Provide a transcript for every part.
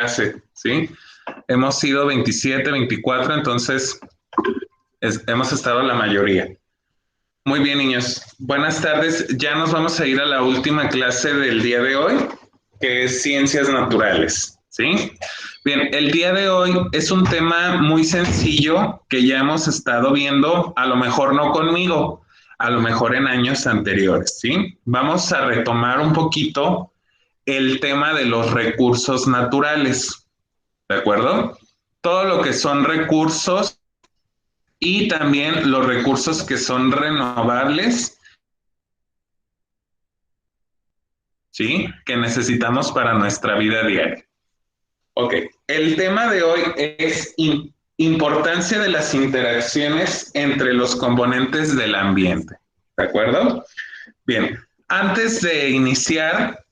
clase, ¿sí? Hemos sido 27, 24, entonces hemos estado la mayoría. Muy bien, niños. Buenas tardes. Ya nos vamos a ir a la última clase del día de hoy, que es Ciencias Naturales, ¿sí? Bien, el día de hoy es un tema muy sencillo que ya hemos estado viendo, a lo mejor no conmigo, a lo mejor en años anteriores, ¿sí? Vamos a retomar un poquito el tema de los recursos naturales, ¿de acuerdo? Todo lo que son recursos y también los recursos que son renovables, ¿sí? Que necesitamos para nuestra vida diaria. Ok, el tema de hoy es importancia de las interacciones entre los componentes del ambiente, ¿de acuerdo? Bien, antes de iniciar,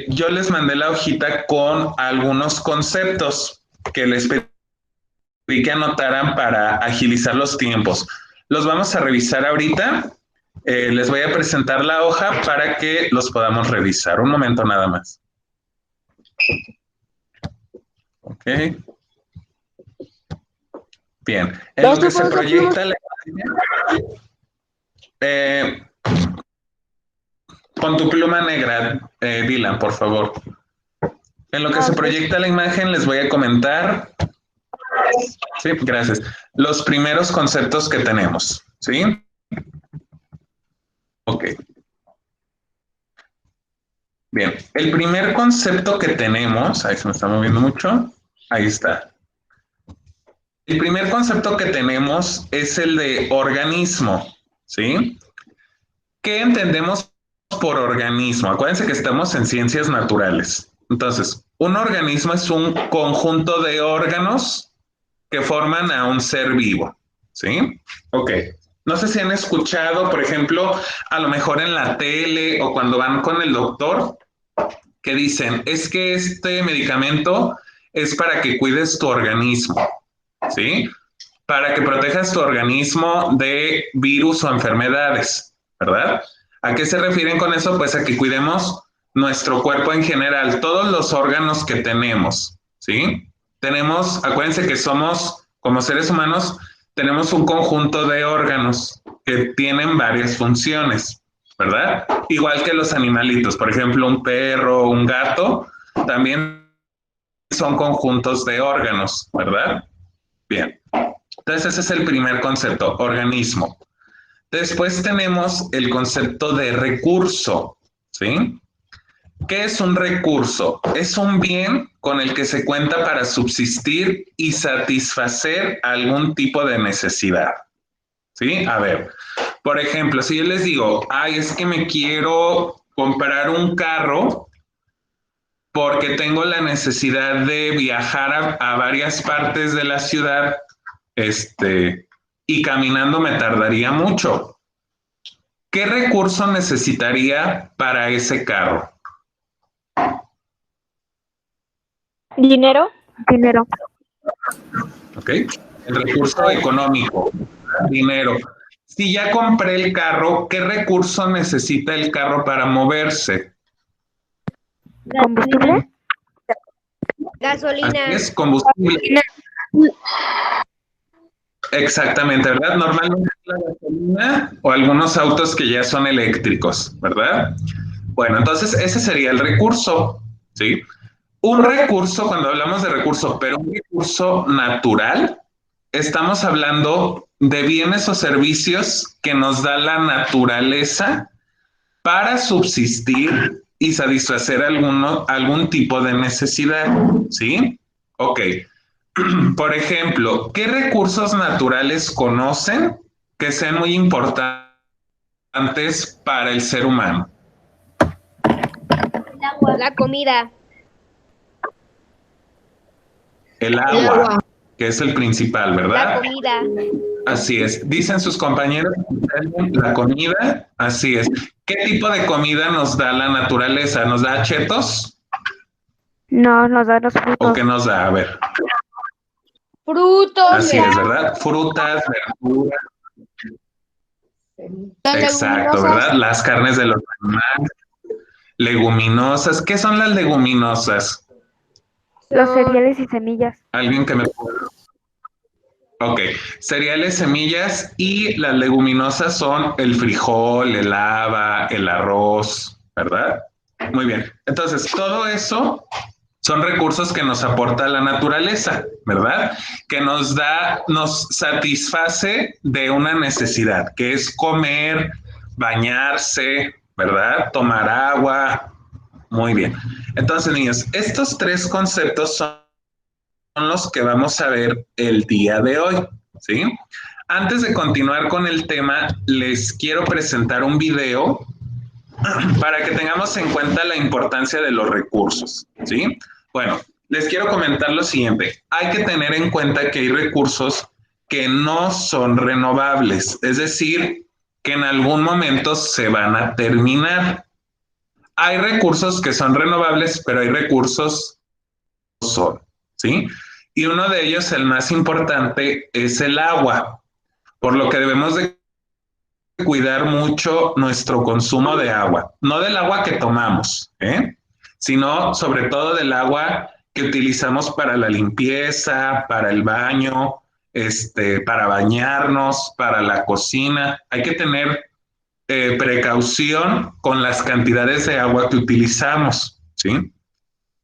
yo les mandé la hojita con algunos conceptos que les pedí que anotaran para agilizar los tiempos. Los vamos a revisar ahorita. Les voy a presentar la hoja para que los podamos revisar. Un momento nada más. Ok. Bien. En lo que se proyecta la imagen, con tu pluma negra, Dylan, por favor. En lo que se proyecta la imagen, les voy a comentar. Sí, gracias. Los primeros conceptos que tenemos. ¿Sí? Ok. Bien. El primer concepto que tenemos, ahí se me está moviendo mucho. Ahí está. El primer concepto que tenemos es el de organismo. ¿Sí? ¿Qué entendemos por organismo? Acuérdense que estamos en ciencias naturales. Entonces, un organismo es un conjunto de órganos que forman a un ser vivo. ¿Sí? Ok. No sé si han escuchado, por ejemplo, a lo mejor en la tele o cuando van con el doctor, que dicen, es que este medicamento es para que cuides tu organismo. ¿Sí? Para que protejas tu organismo de virus o enfermedades, ¿verdad? ¿A qué se refieren con eso? Pues a que cuidemos nuestro cuerpo en general, todos los órganos que tenemos, ¿sí? Tenemos, acuérdense que somos, como seres humanos, tenemos un conjunto de órganos que tienen varias funciones, ¿verdad? Igual que los animalitos, por ejemplo, un perro, un gato, también son conjuntos de órganos, ¿verdad? Bien. Entonces ese es el primer concepto, organismo. Después tenemos el concepto de recurso, ¿sí? ¿Qué es un recurso? Es un bien con el que se cuenta para subsistir y satisfacer algún tipo de necesidad, ¿sí? A ver, por ejemplo, si yo les digo, ay, es que me quiero comprar un carro porque tengo la necesidad de viajar a varias partes de la ciudad, y caminando me tardaría mucho. ¿Qué recurso necesitaría para ese carro? Dinero. ¿Ok? El recurso económico, dinero. Si ya compré el carro, ¿qué recurso necesita el carro para moverse? ¿Combustible? Así Gasolina. es, combustible. Exactamente, ¿verdad? Normalmente la gasolina o algunos autos que ya son eléctricos, ¿verdad? Bueno, entonces ese sería el recurso, ¿sí? Un recurso, cuando hablamos de recurso, pero un recurso natural, estamos hablando de bienes o servicios que nos da la naturaleza para subsistir y satisfacer algún tipo de necesidad, ¿sí? Ok. Por ejemplo, ¿qué recursos naturales conocen que sean muy importantes para el ser humano? La comida. El agua, que es el principal, La ¿verdad? comida. Así es. Dicen sus compañeros, la comida, así es. ¿Qué tipo de comida nos da la naturaleza? ¿Nos da chetos? No, nos da los ¿O frutos. qué nos da? A ver. Frutos. Así es, ¿verdad? Frutas, verduras. Exacto, ¿verdad? Las carnes de los animales. Leguminosas. ¿Qué son las leguminosas? Los son cereales y semillas. ¿Alguien que me pueda? Ok, cereales, semillas y las leguminosas son el frijol, el haba, el arroz, ¿verdad? Muy bien. Entonces, todo eso son recursos que nos aporta la naturaleza, ¿verdad? Que nos da, nos satisface de una necesidad, que es comer, bañarse, ¿verdad? Tomar agua. Muy bien. Entonces, niños, estos tres conceptos son los que vamos a ver el día de hoy, ¿sí? Antes de continuar con el tema, les quiero presentar un video para que tengamos en cuenta la importancia de los recursos, ¿sí? Bueno, les quiero comentar lo siguiente. Hay que tener en cuenta que hay recursos que no son renovables, es decir, que en algún momento se van a terminar. Hay recursos que son renovables, pero hay recursos que no son, ¿sí? Y uno de ellos, el más importante, es el agua, por lo que debemos de cuidar mucho nuestro consumo de agua, no del agua que tomamos, sino sobre todo del agua que utilizamos para la limpieza, para el baño, para bañarnos, para la cocina. Hay que tener precaución con las cantidades de agua que utilizamos, ¿sí?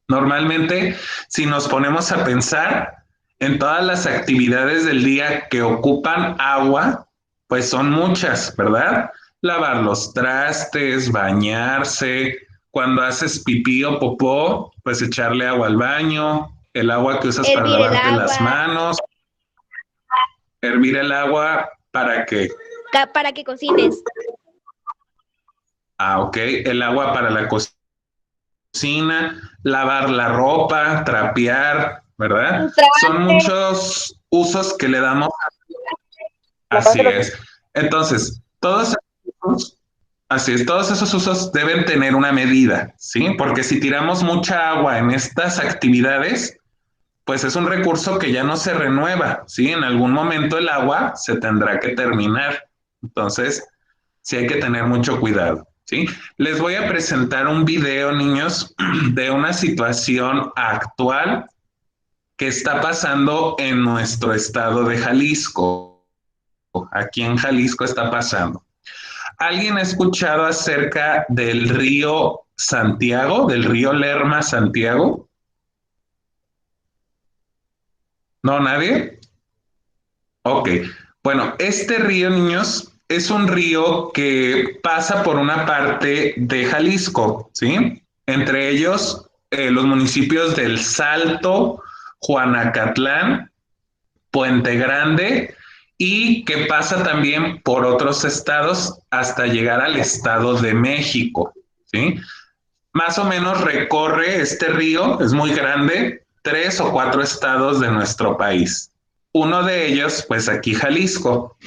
Normalmente, si nos ponemos a pensar en todas las actividades del día que ocupan agua, pues son muchas, ¿verdad? Lavar los trastes, bañarse, cuando haces pipí o popó, pues echarle agua al baño, el agua que usas para hervir el lavarte las agua manos, hervir el agua para que, para que cocines. ok, el agua para la cocina, lavar la ropa, trapear, ¿verdad? Un traste. Son muchos usos que le damos. Así es. Entonces, así es, todos esos usos deben tener una medida, ¿sí? Porque si tiramos mucha agua en estas actividades, pues es un recurso que ya no se renueva, ¿sí? En algún momento el agua se tendrá que terminar. Entonces, sí hay que tener mucho cuidado, ¿sí? Les voy a presentar un video, niños, de una situación actual que está pasando en nuestro estado de Jalisco. Aquí en Jalisco está pasando. ¿Alguien ha escuchado acerca del río Santiago, del río Lerma Santiago? ¿No, nadie? Ok. Bueno, este río, niños, es un río que pasa por una parte de Jalisco, ¿sí? Entre ellos, los municipios del Salto, Juanacatlán, Puente Grande y que pasa también por otros estados hasta llegar al estado de México, ¿sí? Más o menos recorre este río, es muy grande, 3 o 4 estados de nuestro país. Uno de ellos, pues aquí Jalisco.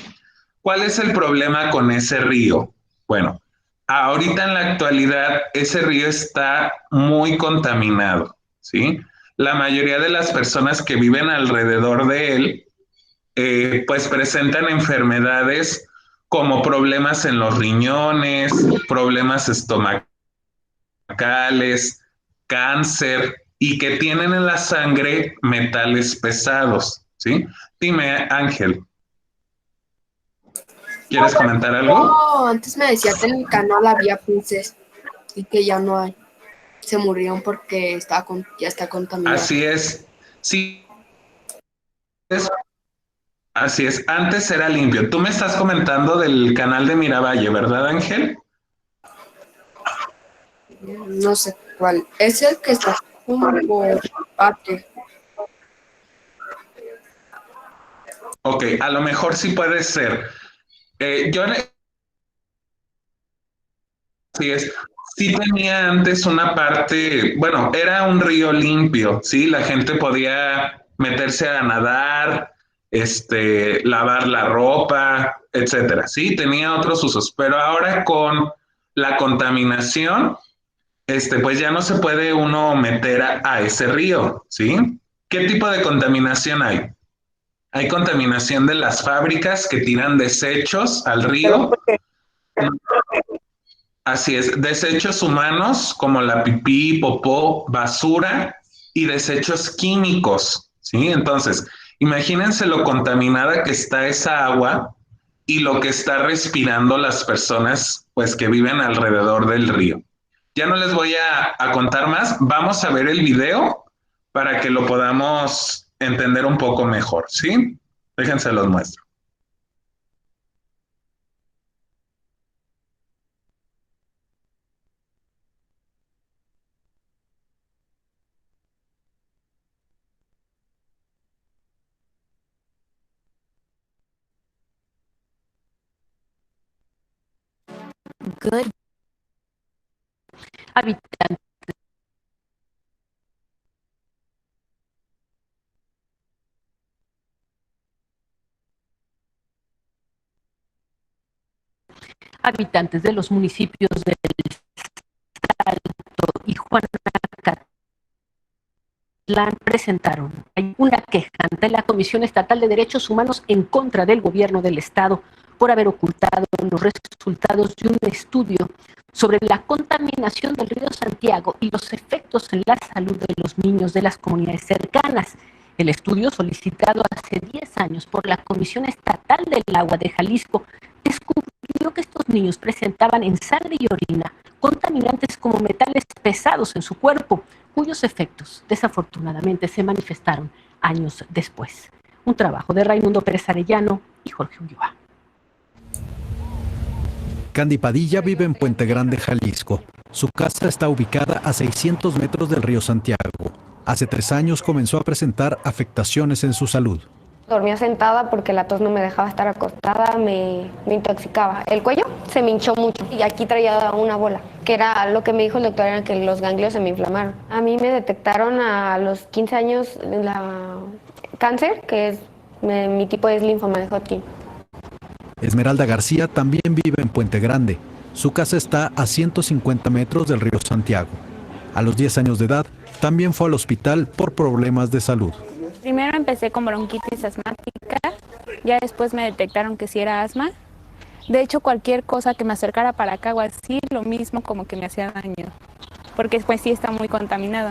¿Cuál es el problema con ese río? Bueno, ahorita en la actualidad ese río está muy contaminado, ¿sí? La mayoría de las personas que viven alrededor de él pues presentan enfermedades como problemas en los riñones, problemas estomacales, cáncer y que tienen en la sangre metales pesados, ¿sí? Dime, Ángel, ¿quieres comentar algo? No, antes me decía que en el canal había pulses y que ya no hay. Se murieron porque ya está contaminado. Así es, sí, es, así es, antes era limpio. Tú me estás comentando del canal de Miravalle, ¿verdad, Ángel? No sé cuál. Es el que está como por Patria. Ok, a lo mejor sí puede ser. Yo sí es. Sí tenía antes una parte, bueno, era un río limpio, sí, la gente podía meterse a nadar, lavar la ropa, etcétera. Sí, tenía otros usos, pero ahora con la contaminación, pues ya no se puede uno meter a ese río, ¿sí? ¿Qué tipo de contaminación hay? Hay contaminación de las fábricas que tiran desechos al río. Así es, desechos humanos como la pipí, popó, basura, y desechos químicos, ¿sí? Entonces, imagínense lo contaminada que está esa agua y lo que está respirando las personas pues que viven alrededor del río. Ya no les voy a contar más, vamos a ver el video para que lo podamos entender un poco mejor, ¿sí? Déjense los muestro. Good. Habitantes habitantes de los municipios del Salto y Juanacatlán presentaron una queja ante la Comisión Estatal de Derechos Humanos en contra del gobierno del estado por haber ocultado los resultados de un estudio sobre la contaminación del río Santiago y los efectos en la salud de los niños de las comunidades cercanas. El estudio, solicitado hace 10 años por la Comisión Estatal del Agua de Jalisco, descubrió que estos niños presentaban en sangre y orina contaminantes como metales pesados en su cuerpo, cuyos efectos desafortunadamente se manifestaron años después. Un trabajo de Raimundo Pérez Arellano y Jorge Ulloa. Candy Padilla vive en Puente Grande, Jalisco. Su casa está ubicada a 600 metros del río Santiago. Hace 3 años comenzó a presentar afectaciones en su salud. Dormía sentada porque la tos no me dejaba estar acostada, me intoxicaba. El cuello se me hinchó mucho y aquí traía una bola, que era lo que me dijo el doctor, era que los ganglios se me inflamaron. A mí me detectaron a los 15 años cáncer, que es mi tipo es linfoma de Hodgkin. Esmeralda García también vive en Puente Grande. Su casa está a 150 metros del río Santiago. A los 10 años de edad, también fue al hospital por problemas de salud. Primero empecé con bronquitis asmática, ya después me detectaron que sí era asma. De hecho, cualquier cosa que me acercara para acá o así, lo mismo como que me hacía daño, porque pues sí está muy contaminado.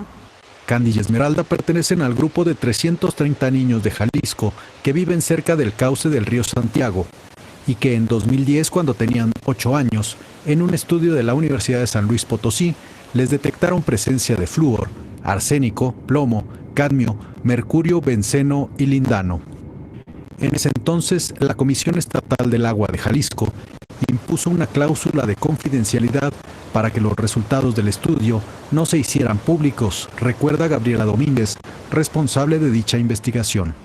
Candy y Esmeralda pertenecen al grupo de 330 niños de Jalisco que viven cerca del cauce del río Santiago y que en 2010, cuando tenían 8 años, en un estudio de la Universidad de San Luis Potosí, les detectaron presencia de flúor, arsénico, plomo, cadmio, mercurio, benceno y lindano. En ese entonces, la Comisión Estatal del Agua de Jalisco impuso una cláusula de confidencialidad para que los resultados del estudio no se hicieran públicos, recuerda Gabriela Domínguez, responsable de dicha investigación.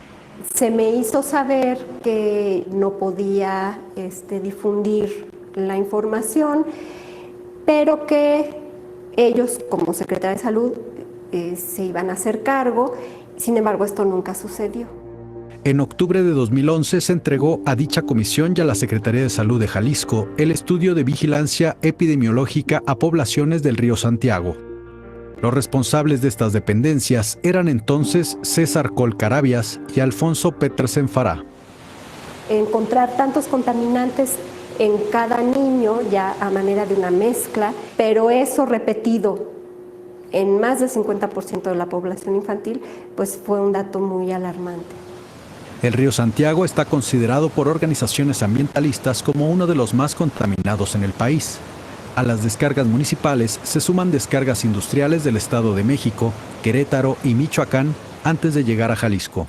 Se me hizo saber que no podía difundir la información, pero que ellos, como Secretaría de Salud, se iban a hacer cargo. Sin embargo, esto nunca sucedió. En octubre de 2011 se entregó a dicha comisión y a la Secretaría de Salud de Jalisco el estudio de vigilancia epidemiológica a poblaciones del río Santiago. Los responsables de estas dependencias eran entonces César Col Carabias y Alfonso Petersen Fará. Encontrar tantos contaminantes en cada niño ya a manera de una mezcla, pero eso repetido en más del 50% de la población infantil, pues fue un dato muy alarmante. El río Santiago está considerado por organizaciones ambientalistas como uno de los más contaminados en el país. A las descargas municipales se suman descargas industriales del Estado de México, Querétaro y Michoacán antes de llegar a Jalisco.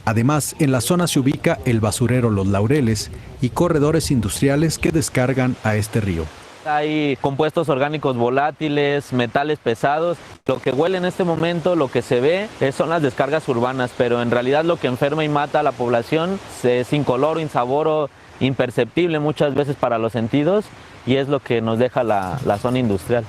Además, en la zona se ubica el basurero Los Laureles y corredores industriales que descargan a este río. Hay compuestos orgánicos volátiles, metales pesados. Lo que huele en este momento, lo que se ve, son las descargas urbanas, pero en realidad lo que enferma y mata a la población es incoloro, insaboro, imperceptible muchas veces para los sentidos, y es lo que nos deja la zona industrial.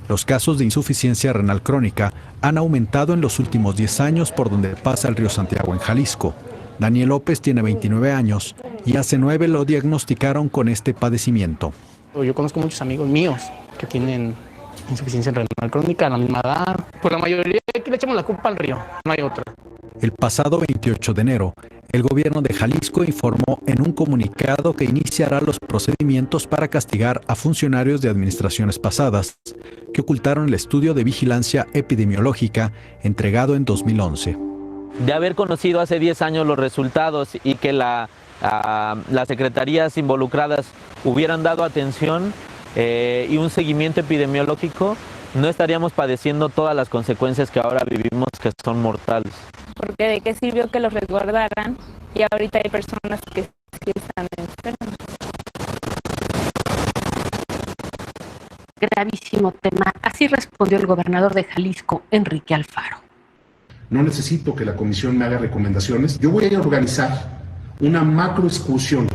Los casos de insuficiencia renal crónica han aumentado en los últimos 10 años por donde pasa el río Santiago en Jalisco. Daniel López tiene 29 años y hace 9 lo diagnosticaron con este padecimiento. Yo conozco muchos amigos míos que tienen insuficiencia renal crónica a la misma edad. Por la mayoría aquí le echamos la culpa al río, no hay otra. El pasado 28 de enero, El gobierno de Jalisco informó en un comunicado que iniciará los procedimientos para castigar a funcionarios de administraciones pasadas que ocultaron el estudio de vigilancia epidemiológica entregado en 2011. De haber conocido hace 10 años los resultados y que las secretarías involucradas hubieran dado atención y un seguimiento epidemiológico, no estaríamos padeciendo todas las consecuencias que ahora vivimos, que son mortales. Porque de qué sirvió que los resguardaran y ahorita hay personas que sí están enfermas. Gravísimo tema. Así respondió el gobernador de Jalisco, Enrique Alfaro. No necesito que la comisión me haga recomendaciones. Yo voy a organizar una macroexcursión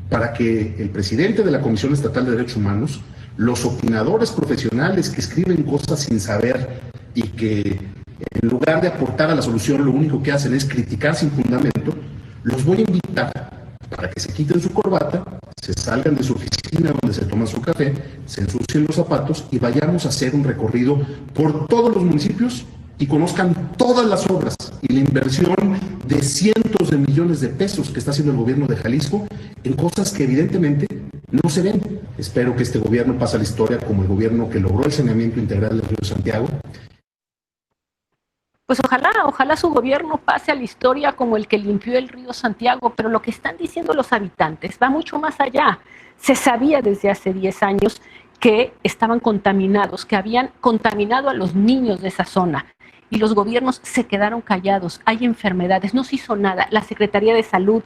para que el presidente de la Comisión Estatal de Derechos Humanos, los opinadores profesionales que escriben cosas sin saber y que en lugar de aportar a la solución lo único que hacen es criticar sin fundamento, los voy a invitar para que se quiten su corbata, se salgan de su oficina donde se toman su café, se ensucien los zapatos y vayamos a hacer un recorrido por todos los municipios y conozcan todas las obras y la inversión de cientos de millones de pesos que está haciendo el gobierno de Jalisco en cosas que evidentemente no se ven. Espero que este gobierno pase a la historia como el gobierno que logró el saneamiento integral del río Santiago. Pues ojalá su gobierno pase a la historia como el que limpió el río Santiago, pero lo que están diciendo los habitantes va mucho más allá. Se sabía desde hace 10 años que estaban contaminados, que habían contaminado a los niños de esa zona. Y los gobiernos se quedaron callados, hay enfermedades, no se hizo nada. La Secretaría de Salud,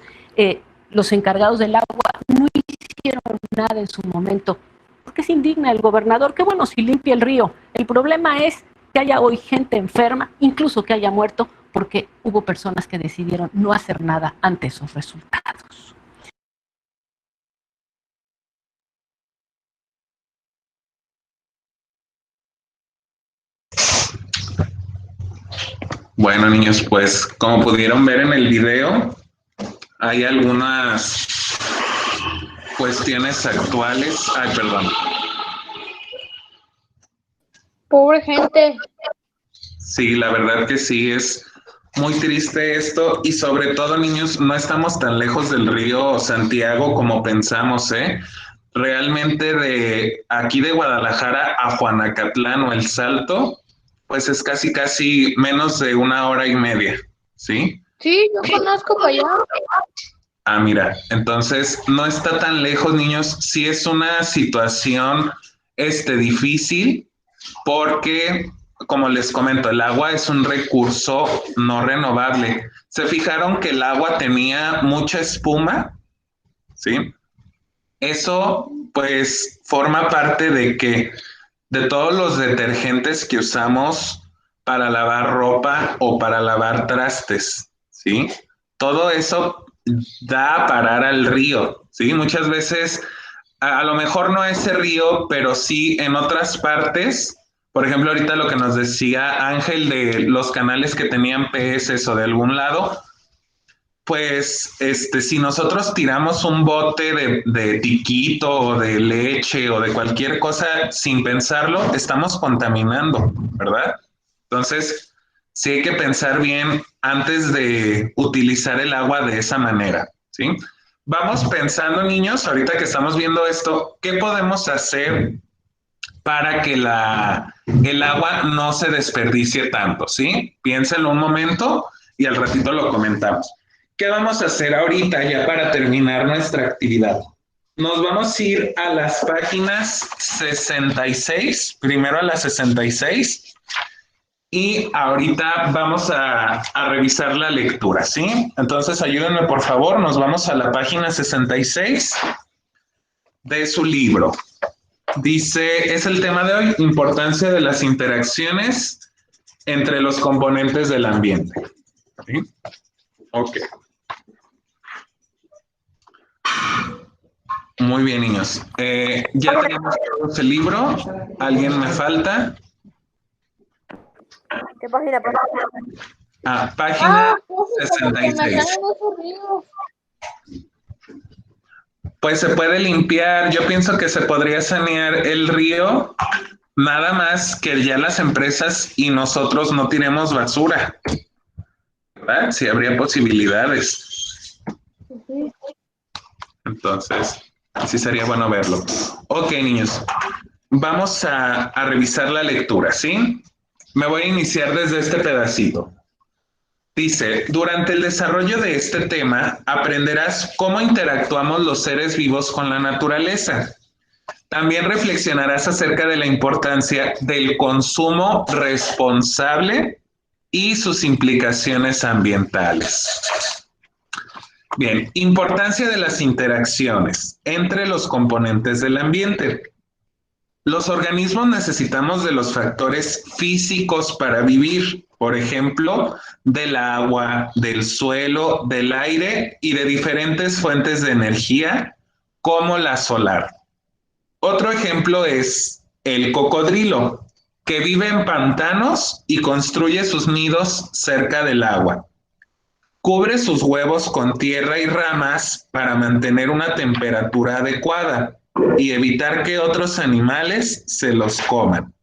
los encargados del agua, no hicieron nada en su momento. ¿Por qué se indigna el gobernador? Qué bueno si limpia el río. El problema es que haya hoy gente enferma, incluso que haya muerto, porque hubo personas que decidieron no hacer nada ante esos resultados. Bueno, niños, pues como pudieron ver en el video, hay algunas cuestiones actuales. Ay, perdón. Pobre gente. Sí, la verdad que sí, es muy triste esto y sobre todo, niños, no estamos tan lejos del río Santiago como pensamos, ¿eh? Realmente de aquí de Guadalajara a Juanacatlán o El Salto, pues es casi menos de 1 hora y media, ¿sí? Sí, yo conozco para allá. Ah, mira, entonces no está tan lejos, niños. Sí es una situación difícil porque, como les comento, el agua es un recurso no renovable. ¿Se fijaron que el agua tenía mucha espuma? ¿Sí? Eso, pues, forma parte de todos los detergentes que usamos para lavar ropa o para lavar trastes, ¿sí? Todo eso da a parar al río, ¿sí? Muchas veces, a lo mejor no a ese río, pero sí en otras partes. Por ejemplo, ahorita lo que nos decía Ángel de los canales que tenían peces o de algún lado, pues si nosotros tiramos un bote de tiquito o de leche o de cualquier cosa sin pensarlo, estamos contaminando, ¿verdad? Entonces, sí hay que pensar bien antes de utilizar el agua de esa manera, ¿sí? Vamos pensando, niños, ahorita que estamos viendo esto, ¿qué podemos hacer para que el agua no se desperdicie tanto, ¿sí? Piénsenlo un momento y al ratito lo comentamos. ¿Qué vamos a hacer ahorita ya para terminar nuestra actividad? Nos vamos a ir a las páginas 66, primero a las 66, y ahorita vamos a revisar la lectura, ¿sí? Entonces ayúdenme por favor, nos vamos a la página 66 de su libro. Dice, es el tema de hoy, importancia de las interacciones entre los componentes del ambiente. ¿Sí? Ok. Muy bien, niños. Ya tenemos todos el libro. ¿Alguien me falta? ¿Qué página? Página 66. Pues se puede limpiar. Yo pienso que se podría sanear el río, nada más que ya las empresas y nosotros no tiremos basura. ¿verdad? Sí habría posibilidades. Entonces, sí sería bueno verlo. Ok, niños, vamos a revisar la lectura, ¿sí? Me voy a iniciar desde este pedacito. Dice, durante el desarrollo de este tema, aprenderás cómo interactuamos los seres vivos con la naturaleza. También reflexionarás acerca de la importancia del consumo responsable y sus implicaciones ambientales. Bien, importancia de las interacciones entre los componentes del ambiente. Los organismos necesitamos de los factores físicos para vivir, por ejemplo, del agua, del suelo, del aire y de diferentes fuentes de energía, como la solar. Otro ejemplo es el cocodrilo, que vive en pantanos y construye sus nidos cerca del agua. Cubre sus huevos con tierra y ramas para mantener una temperatura adecuada y evitar que otros animales se los coman.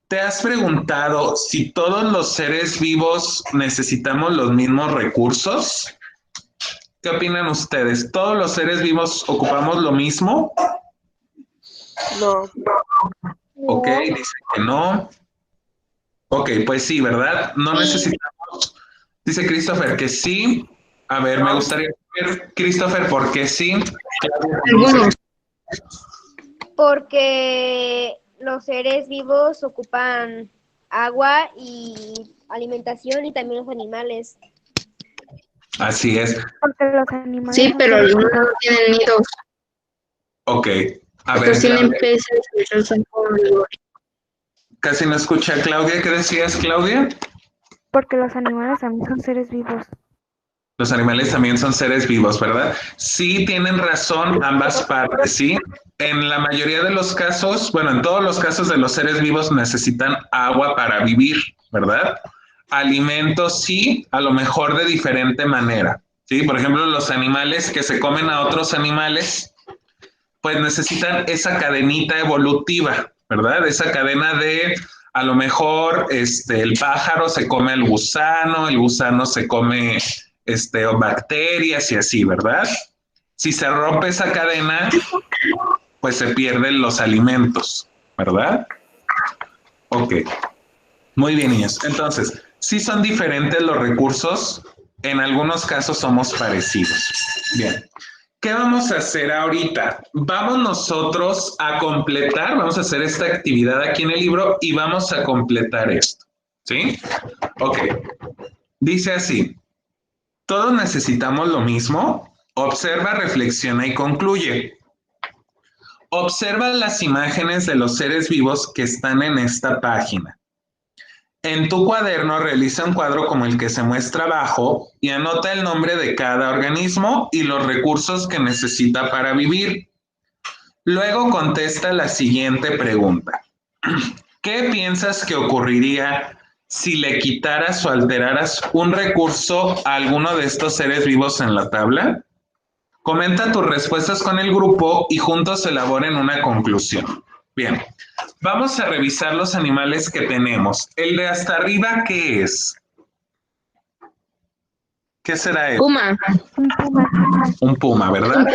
¿Te has preguntado si todos los seres vivos necesitamos los mismos recursos? ¿Qué opinan ustedes? ¿Todos los seres vivos ocupamos lo mismo? No. Ok, dice que no. Ok, pues sí, ¿verdad? No necesitamos. Dice Christopher que sí. A ver, me gustaría ver, Christopher, ¿por qué sí? Porque los seres vivos ocupan agua y alimentación y también los animales. Así es. Porque los animales. Sí, pero algunos no tienen nidos. Ok. A ver, Otros tienen Claudia, peces y otros son carnívoros. casi no escuché a Claudia. ¿Qué decías, Claudia? Porque los animales también son seres vivos. Los animales también son seres vivos, ¿verdad? Sí, tienen razón ambas partes, ¿sí? En la mayoría de los casos, bueno, en todos los casos de los seres vivos necesitan agua para vivir, ¿verdad? Alimentos sí, a lo mejor de diferente manera, ¿sí? Por ejemplo, los animales que se comen a otros animales, pues necesitan esa cadenita evolutiva, ¿verdad? Esa cadena de, a lo mejor, el pájaro se come al gusano, el gusano se come o bacterias y así, ¿verdad? Si se rompe esa cadena, pues se pierden los alimentos, ¿verdad? Ok. Muy bien, niños. Entonces, sí son diferentes los recursos, en algunos casos somos parecidos. Bien. ¿Qué vamos a hacer ahorita? Vamos nosotros a completar, vamos a hacer esta actividad aquí en el libro y vamos a completar esto, ¿sí? Ok. Dice así. Todos necesitamos lo mismo. Observa, reflexiona y concluye. Observa las imágenes de los seres vivos que están en esta página. En tu cuaderno realiza un cuadro como el que se muestra abajo y anota el nombre de cada organismo y los recursos que necesita para vivir. Luego contesta la siguiente pregunta. ¿Qué piensas que ocurriría si le quitaras o alteraras un recurso a alguno de estos seres vivos en la tabla? Comenta tus respuestas con el grupo y juntos elaboren una conclusión. Bien, vamos a revisar los animales que tenemos. El de hasta arriba, ¿qué es? ¿Qué será eso? Puma. Un puma, ¿verdad?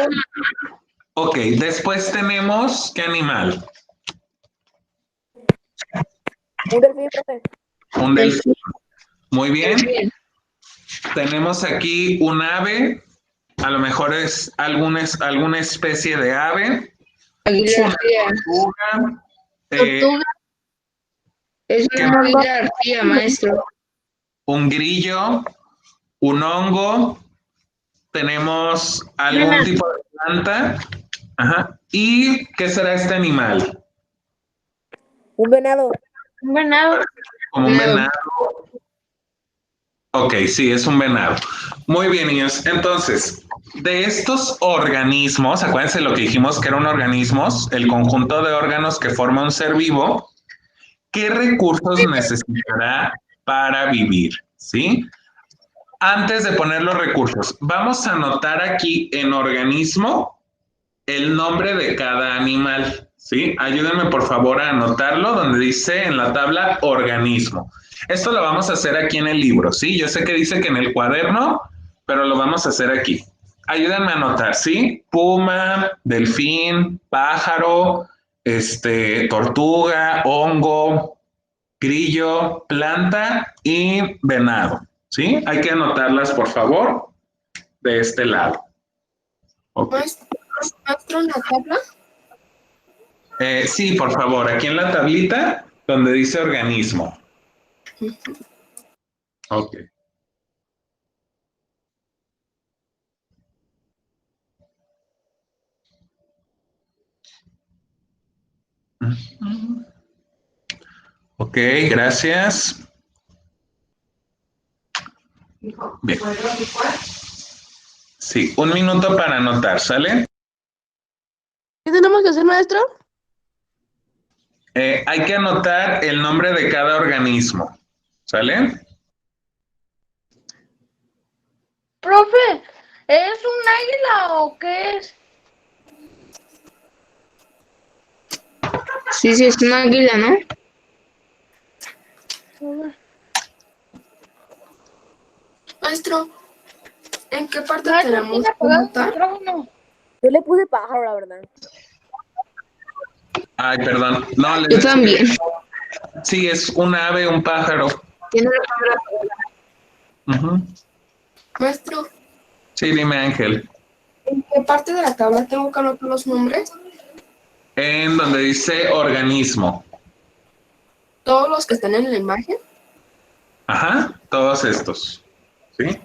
Ok, después tenemos, ¿qué animal? Un delfín, profe. Un delfín. Muy bien. Tenemos aquí un ave. A lo mejor es alguna especie de ave. Águila Tortuga. Tortuga. Es una águila arpía, maestro. Un grillo. Un hongo. Tenemos algún tipo de planta. Ajá. ¿Y qué será este animal? Un venado. Un venado. Como un venado. Ok, sí, es un venado. Muy bien, niños. Entonces, de estos organismos, acuérdense lo que dijimos que eran organismos, el conjunto de órganos que forma un ser vivo, ¿qué recursos necesitará para vivir? ¿Sí? Antes de poner los recursos, vamos a anotar aquí en organismo el nombre de cada animal, ¿sí? Ayúdenme por favor a anotarlo donde dice en la tabla organismo. Esto lo vamos a hacer aquí en el libro, ¿sí? Yo sé que dice que en el cuaderno, pero lo vamos a hacer aquí. Ayúdenme a anotar, ¿sí? Puma, delfín, pájaro, tortuga, hongo, grillo, planta y venado, ¿sí? Hay que anotarlas, por favor, de este lado. Okay. ¿Maestro en la tabla? Sí, por favor, aquí en la tablita donde dice organismo. Ok. Ok, gracias. Bien. Sí, 1 minuto para anotar, ¿sale? ¿Qué tenemos que hacer, maestro? Hay que anotar el nombre de cada organismo, ¿sale? Profe, ¿es un águila o qué es? Sí, sí, es una águila, ¿no? Maestro, ¿en qué parte tenemos que anotar? Yo le puse pájaro, la verdad. Ay, perdón. No, Yo también. Sí, es un ave, un pájaro. Tiene la palabra. Maestro, Sí, dime, Ángel. ¿en qué parte de la tabla tengo que anotar los nombres? En donde dice organismo. ¿Todos los que están en la imagen? Ajá, todos estos. ¿Sí?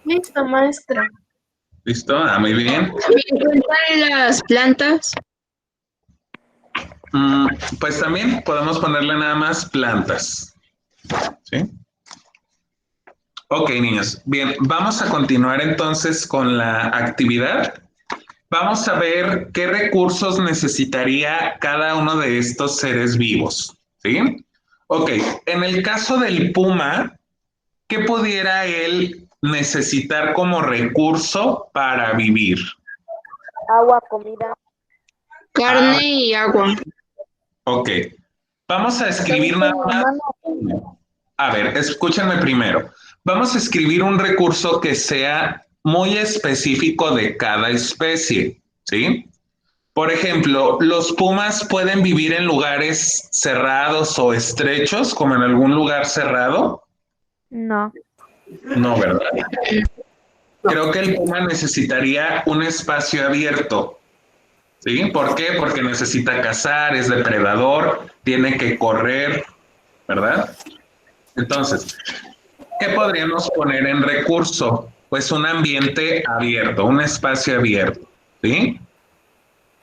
Listo, maestra. ¿Listo? Ah, muy bien. ¿También cuentan las plantas? Pues también podemos ponerle nada más plantas. ¿Sí? Ok, niños. Bien, vamos a continuar entonces con la actividad. Vamos a ver qué recursos necesitaría cada uno de estos seres vivos. ¿Sí? Ok, en el caso del puma, ¿qué pudiera él necesitar como recurso para vivir? Agua, comida. Carne y agua. Ok, vamos a escribir nada más. A ver, escúchenme primero. Vamos a escribir un recurso que sea muy específico de cada especie, ¿sí? Por ejemplo, los pumas pueden vivir en lugares cerrados o estrechos, como en algún lugar cerrado. No. No, ¿verdad? Creo que el puma necesitaría un espacio abierto. ¿Sí? ¿Por qué? Porque necesita cazar, es depredador, tiene que correr, ¿verdad? Entonces, ¿qué podríamos poner en recurso? Pues un ambiente abierto, un espacio abierto, ¿sí?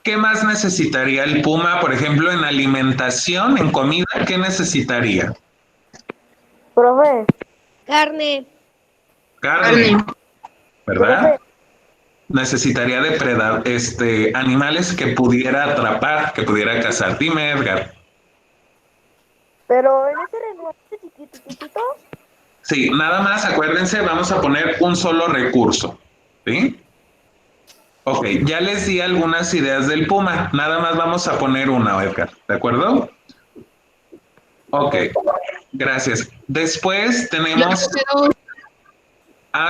¿Qué más necesitaría el puma, por ejemplo, en alimentación, en comida? ¿Qué necesitaría? Profe. Carne. Carne, ¿verdad? Profe. Necesitaría depredar, animales que pudiera atrapar, que pudiera cazar. Dime, Edgar. Pero en ese renglón chiquitito. Sí, nada más, acuérdense, vamos a poner un solo recurso, ¿sí? Ok, ya les di algunas ideas del puma, nada más vamos a poner una, Edgar, ¿de acuerdo? Ok, gracias. Después tenemos...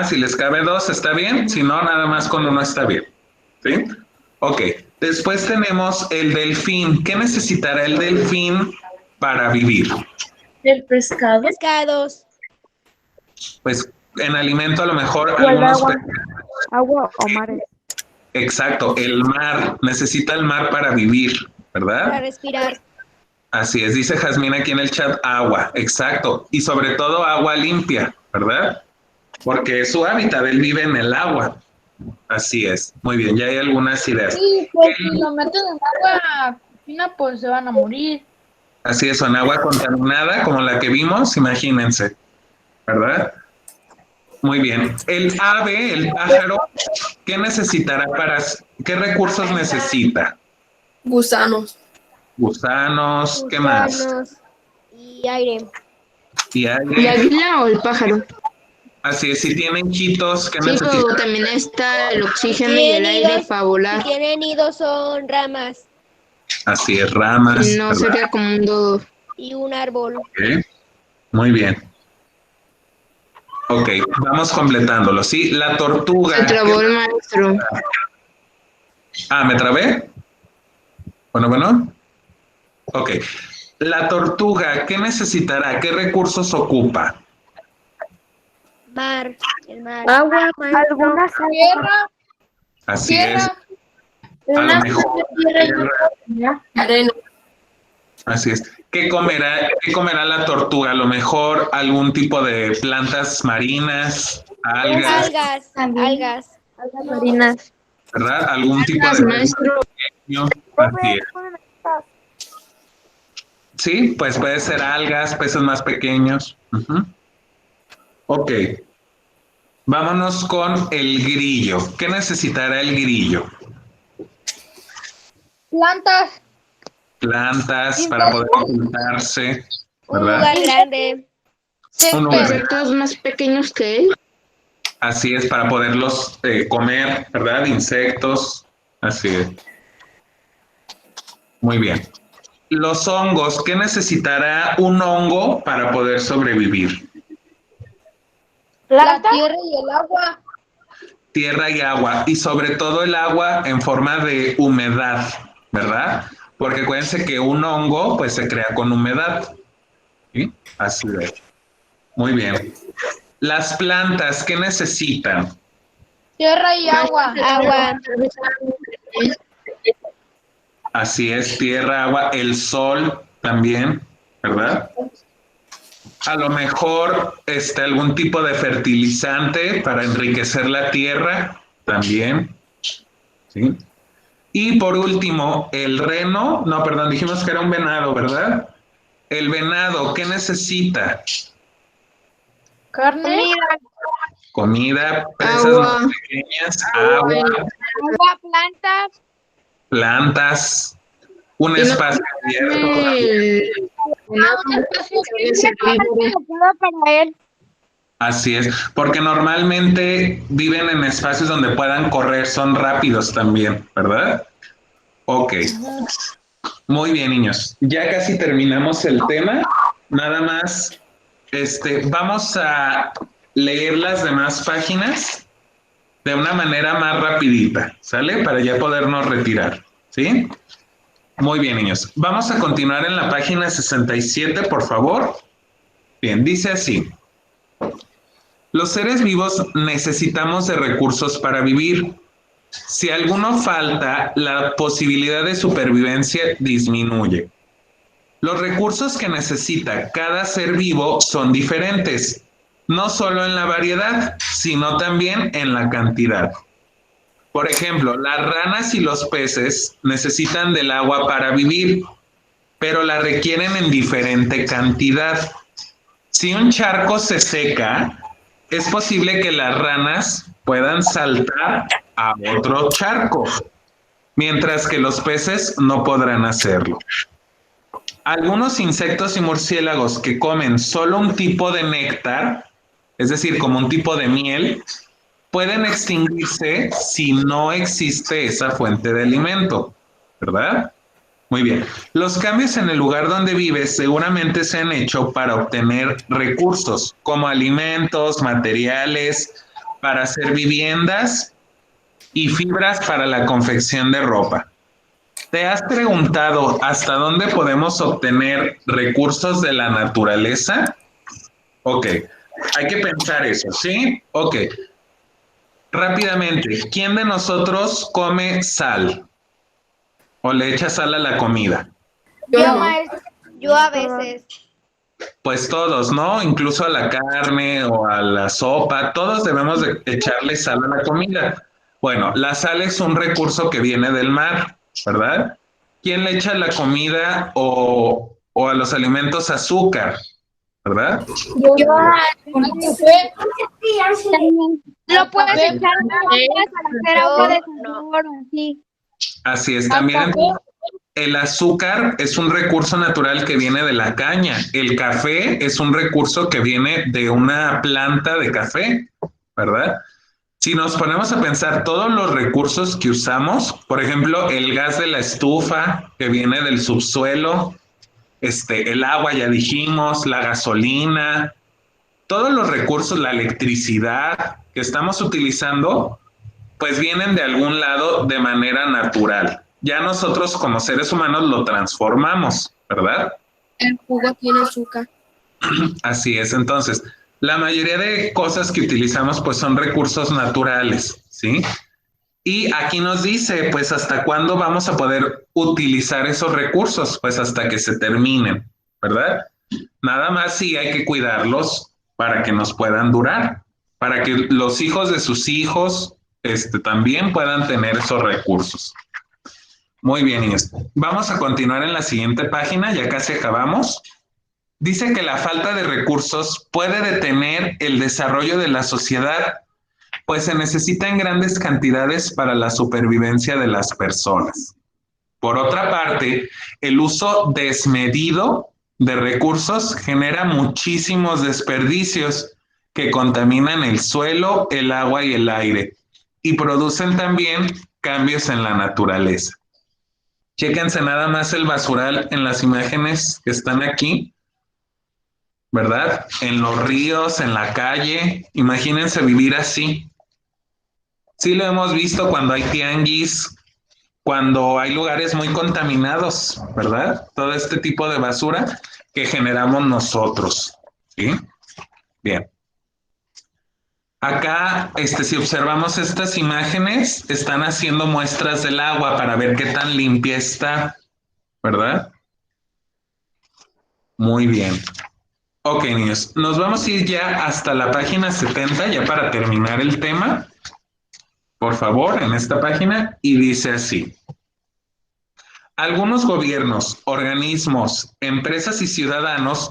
si les cabe 2, ¿está bien? Si no, nada más con uno está bien, ¿sí? Ok, después tenemos el delfín. ¿Qué necesitará el delfín para vivir? El pescado. Pescados. Pues en alimento a lo mejor O el algunos... agua. Agua o mares. Exacto, el mar. Necesita el mar para vivir, ¿verdad? Para respirar. Así es, dice Jazmín aquí en el chat, agua, exacto. Y sobre todo agua limpia, ¿verdad? Porque es su hábitat, él vive en el agua. Así es, muy bien, ya hay algunas ideas. Sí, pues si lo meten en agua fina, pues se van a morir. Así es, en agua contaminada, como la que vimos, imagínense, ¿verdad? Muy bien. El ave, el pájaro, ¿qué necesitará qué recursos necesita? Gusanos. Gusanos, ¿qué más? Y aire. Y aire. ¿El águila o el pájaro? Así es, si tienen chitos, ¿qué Sí, necesitan? pero también está el oxígeno y el aire para volar. Si tienen nidos son ramas. Así es, ramas. Si no, ¿verdad? sería como un dodo. Y un árbol. Ok, muy bien. Ok, vamos completándolo, ¿sí? La tortuga. Se trabó el maestro. Ah, ¿me trabé? Bueno. Ok. La tortuga, ¿qué necesitará? ¿Qué recursos ocupa? Mar. El mar. Agua, Algunas tierra, Así es. A lo una mejor. tierra. Arena. Así es. ¿Qué comerá la tortuga? A lo mejor algún tipo de plantas marinas, algas, Algas. Algas marinas. ¿verdad? Algún tipo Algas, de maestro. pequeño. Así es. Sí, pues puede ser algas, peces más pequeños. Ujú. Ok. Vámonos con el grillo. ¿Qué necesitará el grillo? Plantas. Plantas para poder ocultarse, Un ¿verdad? lugar grande. Un lugar. Insectos más pequeños que él. Así es, para poderlos comer, ¿verdad? Insectos. Así es. Muy bien. Los hongos, ¿qué necesitará un hongo para poder sobrevivir? La tierra y el agua. Tierra y agua, y sobre todo el agua en forma de humedad, ¿verdad? Porque acuérdense que un hongo pues se crea con humedad. ¿Sí? Así es. Muy bien. Las plantas, ¿qué necesitan? Tierra y agua. Agua. Así es, tierra, agua, el sol también, ¿verdad? A lo mejor algún tipo de fertilizante para enriquecer la tierra también, ¿sí? Y por último, el reno, no, perdón, dijimos que era un venado, ¿verdad? El venado, ¿qué necesita? Carne. Comida, presas Agua. más pequeñas, agua, Agua, plantas. plantas, un Y no espacio abierto. Para él. Así es, porque normalmente viven en espacios donde puedan correr, son rápidos también, ¿verdad? Ok. Muy bien, niños. Ya casi terminamos el tema. Nada más, vamos a leer las demás páginas de una manera más rapidita, ¿sale? Para ya podernos retirar, ¿sí? Muy bien, niños. Vamos a continuar en la página 67, por favor. Bien, dice así. Los seres vivos necesitamos de recursos para vivir. Si alguno falta, la posibilidad de supervivencia disminuye. Los recursos que necesita cada ser vivo son diferentes, no solo en la variedad, sino también en la cantidad. Por ejemplo, las ranas y los peces necesitan del agua para vivir, pero la requieren en diferente cantidad. Si un charco se seca, es posible que las ranas puedan saltar a otro charco, mientras que los peces no podrán hacerlo. Algunos insectos y murciélagos que comen solo un tipo de néctar, es decir, como un tipo de miel, pueden extinguirse si no existe esa fuente de alimento, ¿verdad? Muy bien. Los cambios en el lugar donde vives seguramente se han hecho para obtener recursos como alimentos, materiales para hacer viviendas y fibras para la confección de ropa. ¿Te has preguntado hasta dónde podemos obtener recursos de la naturaleza? Ok, hay que pensar eso, ¿sí? Ok. Rápidamente, ¿quién de nosotros come sal? ¿O le echa sal a la comida? Yo a veces. Pues todos, ¿no? Incluso a la carne o a la sopa, todos debemos de echarle sal a la comida. Bueno, la sal es un recurso que viene del mar, ¿verdad? ¿Quién le echa a la comida o a los alimentos azúcar? ¿Verdad? Lo puedes echar para hacer agua de sabor, así. Así es, también el azúcar es un recurso natural que viene de la caña. El café es un recurso que viene de una planta de café, ¿verdad? Si nos ponemos a pensar todos los recursos que usamos, por ejemplo, el gas de la estufa que viene del subsuelo, el agua, ya dijimos, la gasolina, todos los recursos, la electricidad que estamos utilizando, pues vienen de algún lado de manera natural. Ya nosotros como seres humanos lo transformamos, ¿verdad? El jugo tiene azúcar. Así es, entonces, la mayoría de cosas que utilizamos pues son recursos naturales, ¿sí? Y aquí nos dice, pues, ¿hasta cuándo vamos a poder utilizar esos recursos? Pues hasta que se terminen, ¿verdad? Nada más sí hay que cuidarlos para que nos puedan durar, para que los hijos de sus hijos también puedan tener esos recursos. Muy bien, Inés. Vamos a continuar en la siguiente página, ya casi acabamos. Dice que la falta de recursos puede detener el desarrollo de la sociedad, pues se necesitan grandes cantidades para la supervivencia de las personas. Por otra parte, el uso desmedido de recursos genera muchísimos desperdicios que contaminan el suelo, el agua y el aire, y producen también cambios en la naturaleza. Chéquense nada más el basural en las imágenes que están aquí, ¿verdad? En los ríos, en la calle. Imagínense vivir así. Sí lo hemos visto cuando hay tianguis, cuando hay lugares muy contaminados, ¿verdad? Todo este tipo de basura que generamos nosotros, ¿sí? Bien. Acá, si observamos estas imágenes, están haciendo muestras del agua para ver qué tan limpia está, ¿verdad? Muy bien. Ok, niños, nos vamos a ir ya hasta la página 70, ya para terminar el tema. Por favor, en esta página, y dice así. Algunos gobiernos, organismos, empresas y ciudadanos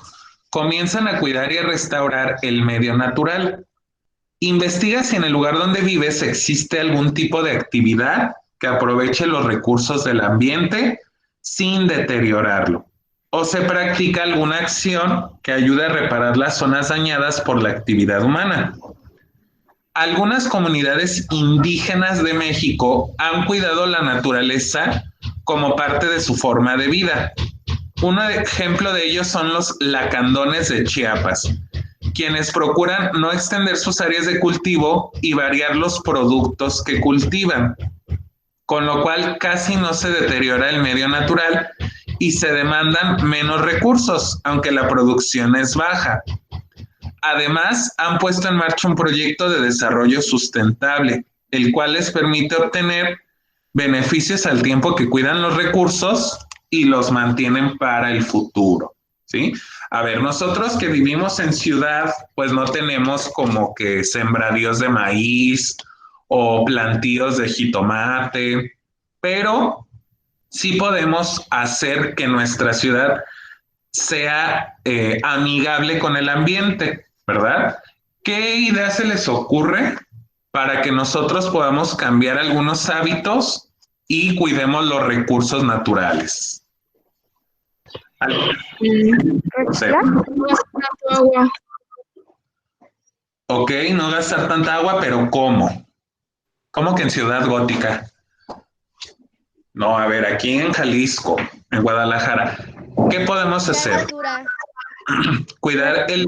comienzan a cuidar y a restaurar el medio natural. Investiga si en el lugar donde vives existe algún tipo de actividad que aproveche los recursos del ambiente sin deteriorarlo. O se practica alguna acción que ayude a reparar las zonas dañadas por la actividad humana. Algunas comunidades indígenas de México han cuidado la naturaleza como parte de su forma de vida. Un ejemplo de ellos son los lacandones de Chiapas, quienes procuran no extender sus áreas de cultivo y variar los productos que cultivan, con lo cual casi no se deteriora el medio natural y se demandan menos recursos, aunque la producción es baja. Además, han puesto en marcha un proyecto de desarrollo sustentable, el cual les permite obtener beneficios al tiempo que cuidan los recursos y los mantienen para el futuro, ¿sí? A ver, nosotros que vivimos en ciudad, pues no tenemos como que sembradíos de maíz o plantíos de jitomate, pero sí podemos hacer que nuestra ciudad sea amigable con el ambiente, ¿verdad? ¿Qué idea se les ocurre para que nosotros podamos cambiar algunos hábitos y cuidemos los recursos naturales? Ok, no gastar tanta agua, pero ¿cómo? ¿Cómo que en Ciudad Gótica? No, a ver, aquí en Jalisco, en Guadalajara, ¿qué podemos hacer? Cuidar el...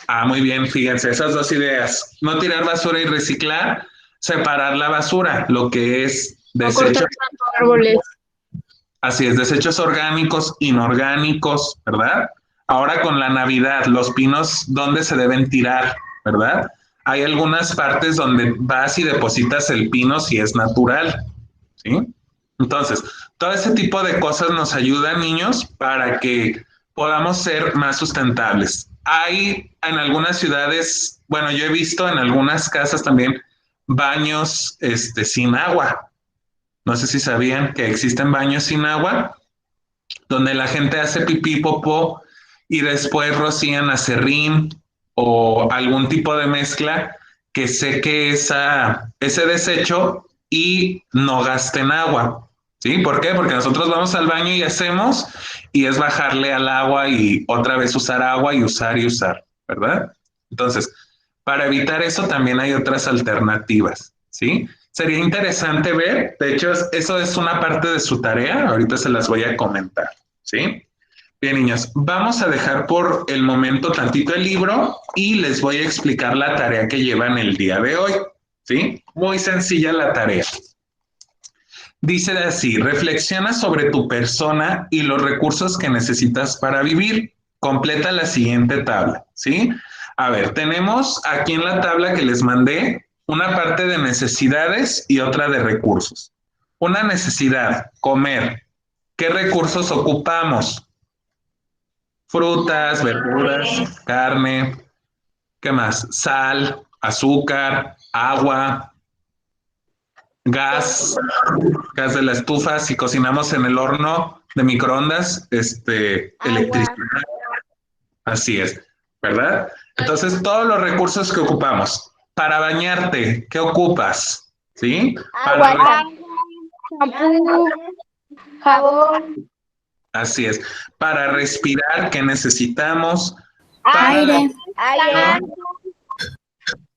Ah, muy bien, fíjense, esas dos ideas. No tirar basura y reciclar, separar la basura, lo que es desechos. Árboles. Así es, desechos orgánicos, inorgánicos, ¿verdad? Ahora con la Navidad, los pinos, ¿dónde se deben tirar, verdad? Hay algunas partes donde vas y depositas el pino si es natural, ¿sí? Entonces, todo ese tipo de cosas nos ayudan, niños, para que podamos ser más sustentables. Hay en algunas ciudades, bueno, yo he visto en algunas casas también baños sin agua. No sé si sabían que existen baños sin agua, donde la gente hace pipí, popó y después rocían aserrín o algún tipo de mezcla que seque ese desecho y no gasten agua. ¿Sí? ¿Por qué? Porque nosotros vamos al baño y hacemos, y es bajarle al agua y otra vez usar agua y usar, ¿verdad? Entonces, Para evitar eso también hay otras alternativas, ¿sí? Sería interesante ver, de hecho, eso es una parte de su tarea, ahorita se las voy a comentar, ¿sí? Bien, niños, vamos a dejar por el momento tantito el libro y les voy a explicar la tarea que llevan el día de hoy, ¿sí? Muy sencilla la tarea. Dice así, reflexiona sobre tu persona y los recursos que necesitas para vivir. Completa la siguiente tabla, ¿sí? A ver, tenemos aquí en la tabla que les mandé una parte de necesidades y otra de recursos. Una necesidad, comer. ¿Qué recursos ocupamos? Frutas, verduras, carne, ¿qué más? Sal, azúcar, agua, gas de la estufa, si cocinamos en el horno de microondas, electricidad. Así es, ¿verdad? Entonces, todos los recursos que ocupamos. Para bañarte, ¿qué ocupas? ¿Sí? Agua, champú, jabón. Así es. Para respirar, ¿qué necesitamos? Aire.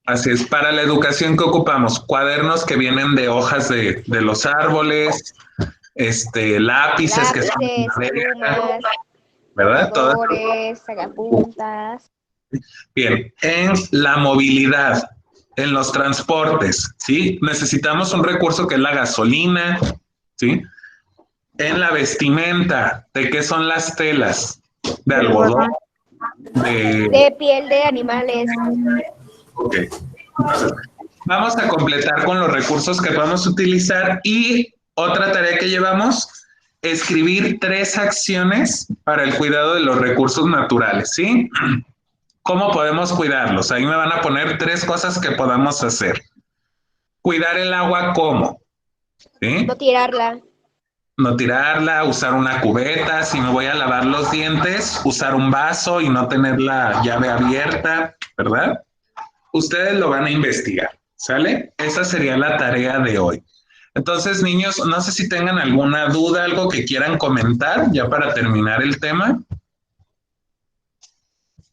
Así es. Para la educación, ¿qué ocupamos? Cuadernos que vienen de hojas de los árboles, lápices que son de madera, ¿verdad? Colores, sacapuntas. Bien. En la movilidad, en los transportes, ¿sí? Necesitamos un recurso que es la gasolina, ¿sí? En la vestimenta, ¿de qué son las telas? De algodón. De piel de animales. Ok. Entonces, vamos a completar con los recursos que podemos utilizar y otra tarea que llevamos, escribir 3 acciones para el cuidado de los recursos naturales, ¿sí? ¿Cómo podemos cuidarlos? Ahí me van a poner 3 cosas que podamos hacer. Cuidar el agua, ¿cómo? ¿Sí? No tirarla. No tirarla, usar una cubeta, si me voy a lavar los dientes, usar un vaso y no tener la llave abierta, ¿verdad? Ustedes lo van a investigar, ¿sale? Esa sería la tarea de hoy. Entonces, niños, no sé si tengan alguna duda, algo que quieran comentar ya para terminar el tema.